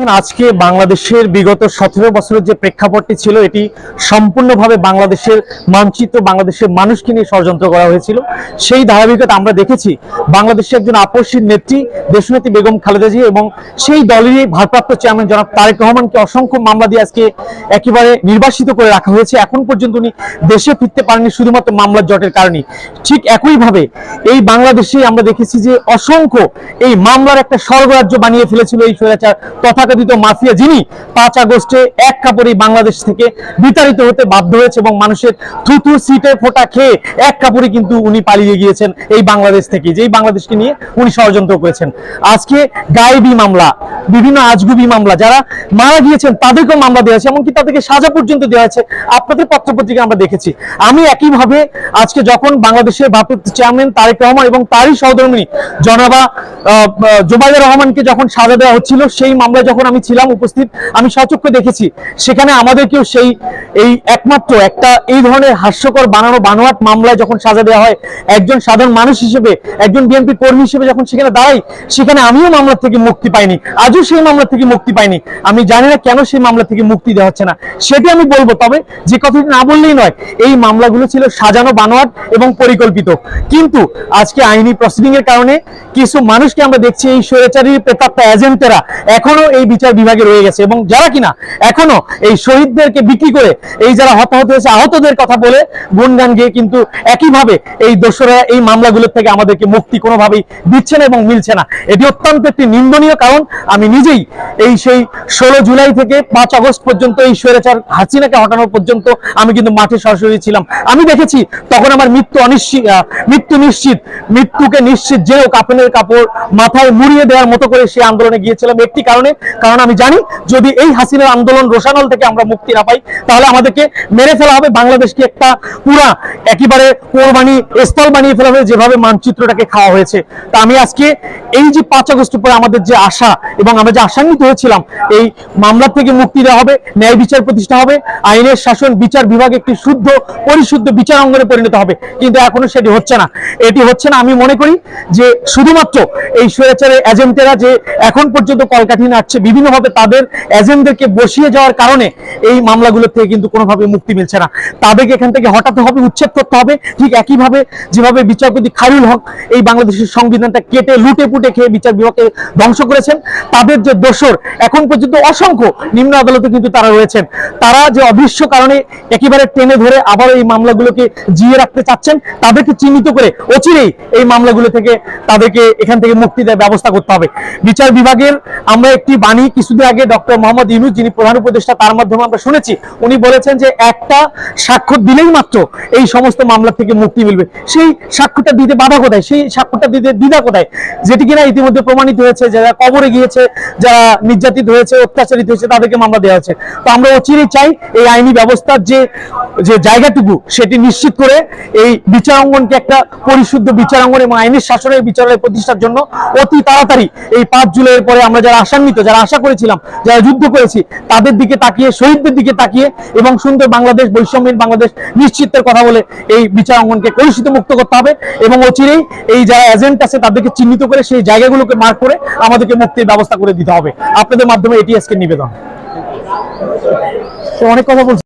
দেখেন আজকে বাংলাদেশের বিগত 17 বছরের যে প্রেক্ষাপটটি ছিল এটি সম্পূর্ণভাবে বাংলাদেশের মানচিত্র বাংলাদেশের মানুষকে নিয়ে ষড়যন্ত্র করা হয়েছিল। সেই ধারাবাহিকতা আমরা দেখেছি বাংলাদেশের একজন আপসীর নেত্রী দেশনেত্রী বেগম খালেদা জিয়া এবং সেই দলেরই ভারপ্রাপ্ত চেয়ারম্যান জনাব তারেক রহমানকে অসংখ্য মামলা দিয়ে আজকে একেবারে নির্বাসিত করে রাখা হয়েছে। এখন পর্যন্ত উনি দেশে ফিরতে পারেননি শুধুমাত্র মামলার জটের কারণে। ঠিক একইভাবে এই বাংলাদেশে আমরা দেখেছি যে অসংখ্য এই মামলার একটা স্বর্গরাজ্য বানিয়ে ফেলেছিল এই স্বৈরাচার তথাকথিত মাফিয়া, যিনি 5 আগস্টে এক কাপড়ে বাংলাদেশ থেকে বিতাড়িত হতে বাধ্য হয়েছে এবং মানুষের থুতু সিটে ফোঁটা খেয়ে এক কাপড়ে কিন্তু উনি পালিয়ে গিয়েছেন এই বাংলাদেশ থেকে, যেই বাংলাদেশকে নিয়ে উনি ষড়যন্ত্র করেছেন। আজকে গায়েবী মামলা, বিভিন্ন আজগুবি মামলা, যারা মারা গিয়েছেন তাদেরকেও মামলা দেওয়া হয়েছে, এমনকি তাদেরকে সাজা পর্যন্ত দেওয়া হয়েছে। আপনাদের পত্রপত্রিকা আমরা দেখেছি। আমি একইভাবে আজকে যখন বাংলাদেশের ভারপ্রাপ্ত চেয়ারম্যান তারেক রহমান এবং তারই সহধর্মিণী জনাবা জোবাইদা রহমানকে যখন সাজা দেওয়া হচ্ছিল, সেই মামলায় যখন আমি ছিলাম উপস্থিত, আমি সচক্ষে দেখেছি সেখানে আমাদেরকেও সেই এই একমাত্র একটা এই ধরনের হাস্যকর বানানো বানোয়াট মামলায় যখন সাজা দেওয়া হয়, একজন সাধারণ মানুষ হিসেবে, একজন বিএনপি কর্মী হিসেবে যখন সেখানে দাঁড়াই, সেখানে আমিও মামলা থেকে মুক্তি পাইনি, আজও সেই মামলা থেকে মুক্তি পাইনি। আমি জানি না কেন সেই মামলা থেকে মুক্তি দেওয়া হচ্ছে না, সেটি আমি বলবো। তবে যে কথাটি না বললেই নয়, এই মামলাগুলো ছিল সাজানো বানোয়াট এবং পরিকল্পিত। কিন্তু আজকে আইনি প্রসিডিং এর কারণে কিছু মানুষকে আমরা দেখছি এই স্বৈরাচারী প্রেতাত্মা এজেন্টেরা এখনো এই বিচার বিভাগে রয়ে গেছে এবং যারা কিনা এখনো এই শহীদদেরকে বিক্রি করে এই যারা হতাহত হয়েছে আহতদের কথা বলে গুণগান গিয়ে কিন্তু একইভাবে এই দোষরা এই মামলাগুলোর থেকে আমাদেরকে মুক্তি কোনোভাবেই দিচ্ছে না এবং মিলছে না। এটি অত্যন্ত একটি নিন্দনীয়। কারণ আমি নিজেই এই সেই 16 জুলাই থেকে 5 আগস্ট পর্যন্ত এই স্বৈরাচার হাসিনাকে হটানোর পর্যন্ত আমি কিন্তু মাঠে সরাসরি ছিলাম। আমি দেখেছি তখন আমার মৃত্যু নিশ্চিত, মৃত্যুকে নিশ্চিত জেনেও কাফনের কাপড় মাথায় মুড়িয়ে দেওয়ার মতো করে সেই আন্দোলনে গিয়েছিলাম একটি কারণে, কারণ আমি জানি যদি এই হাসিনার আন্দোলন রোশানল থেকে আমরা মুক্তি না পাই তাহলে আমাদেরকে মেরে ফেলা হবে, বাংলাদেশকে একটা পুরা একেবারে কোরবানি স্থল বানিয়ে ফেলা হবে যেভাবে মানচিত্রটাকে খাওয়া হয়েছে। তা আমি আজকে এই যে 5 আগস্ট পরে আমাদের যে আশা এবং আমরা যে আশান্বিত হয়েছিলাম এই মামলা থেকে মুক্তি দেওয়া হবে, ন্যায় বিচার প্রতিষ্ঠা হবে, আইনের শাসন বিচার বিভাগ একটি শুদ্ধ পরিশুদ্ধ বিচার অঙ্গনে পরিণত হবে, কিন্তু এখনো সেটি হচ্ছে না। এটি হচ্ছে না। আমি মনে করি যে শুধুমাত্র এই স্বৈরাচারের এজেন্টেরা যে এখন পর্যন্ত কলকাঠি নাড়ছে বিভিন্নভাবে তাদের এজেন্টদেরকে বসিয়ে যাওয়ার কারণে এই মামলাগুলো থেকে কিন্তু কোনোভাবে মুক্তি মিলছে না। তাদেরকে এখান থেকে হটাতে হবে, উচ্ছেদ করতে হবে। ঠিক একইভাবে যেভাবে বিচারপতি খায়রুল হক এই বাংলাদেশের সংবিধানটা কেটে লুটে পুটে খেয়ে বিচার বিভাগকে ধ্বংস করেছেন, তাদের যে দোষর এখন পর্যন্ত অসংখ্য নিম্ন আদালতে কিন্তু তারা রয়েছেন, তারা যে অদৃশ্য কারণে একেবারে টেনে ধরে আবার এই মামলাগুলোকে জিয়ে রাখতে চাচ্ছেন, তাদেরকে চিহ্নিত করে অচিরেই এই মামলাগুলো থেকে তাদেরকে এখান থেকে মুক্তি দেওয়ার ব্যবস্থা করতে হবে। বিচার বিভাগের আমরা একটি বাণী কিছুদিন আগে ডক্টর মোহাম্মদ ইউনূস, যিনি প্রধান উপদেষ্টা, তার মাধ্যমে আমরা শুনেছি, উনি বলেছেন যে একটা স্বাক্ষর দিলেই মাত্র এই সমস্ত মামলা থেকে মুক্তি মিলবে। সেই স্বাক্ষরটা দিতে বাধা কোথায়? সেই স্বাক্ষরটা দিতে দ্বিধা কোথায়? যেটি কিনা ইতিমধ্যে প্রমাণিত হয়েছে, যারা কবরে গিয়েছে, যারা নির্যাতিত হয়েছে, অত্যাচারিত হয়েছে, তাদেরকে মামলা দেওয়া হয়েছে। তো আমরা অচিরেই চাই এই আইনি ব্যবস্থার যে জায়গাটুকু সেটি নিশ্চিত করে এই বিচার অঙ্গনকে একটা পরিশুদ্ধ বিচার অঙ্গন এবং আইনের শাসনের বিচারালয় প্রতিষ্ঠার জন্য অতি তাড়াতাড়ি এই 5 জুলাইয়ের পরে আমরা যারা আশান্বিত, যারা আশা করেছিলাম, যারা যুদ্ধ করেছি, তাদের দিকে তাকিয়ে, শহীদদের দিকে তাকিয়ে এবং সুন্দর বাংলাদেশ, বৈষম্যহীন বাংলাদেশ নিশ্চিতের কথা বলে এই বিচার অঙ্গনকে কলুষিত মুক্ত করতে হবে এবং অচিরেই এই যারা এজেন্ট আছে তাদেরকে চিহ্নিত করে সেই জায়গাগুলোকে মার্ক করে আমাদেরকে মুক্তির ব্যবস্থা করে দিতে হবে। আপনাদের মাধ্যমে এটি আজকে নিবেদন। তো অনেক কথা বলছি।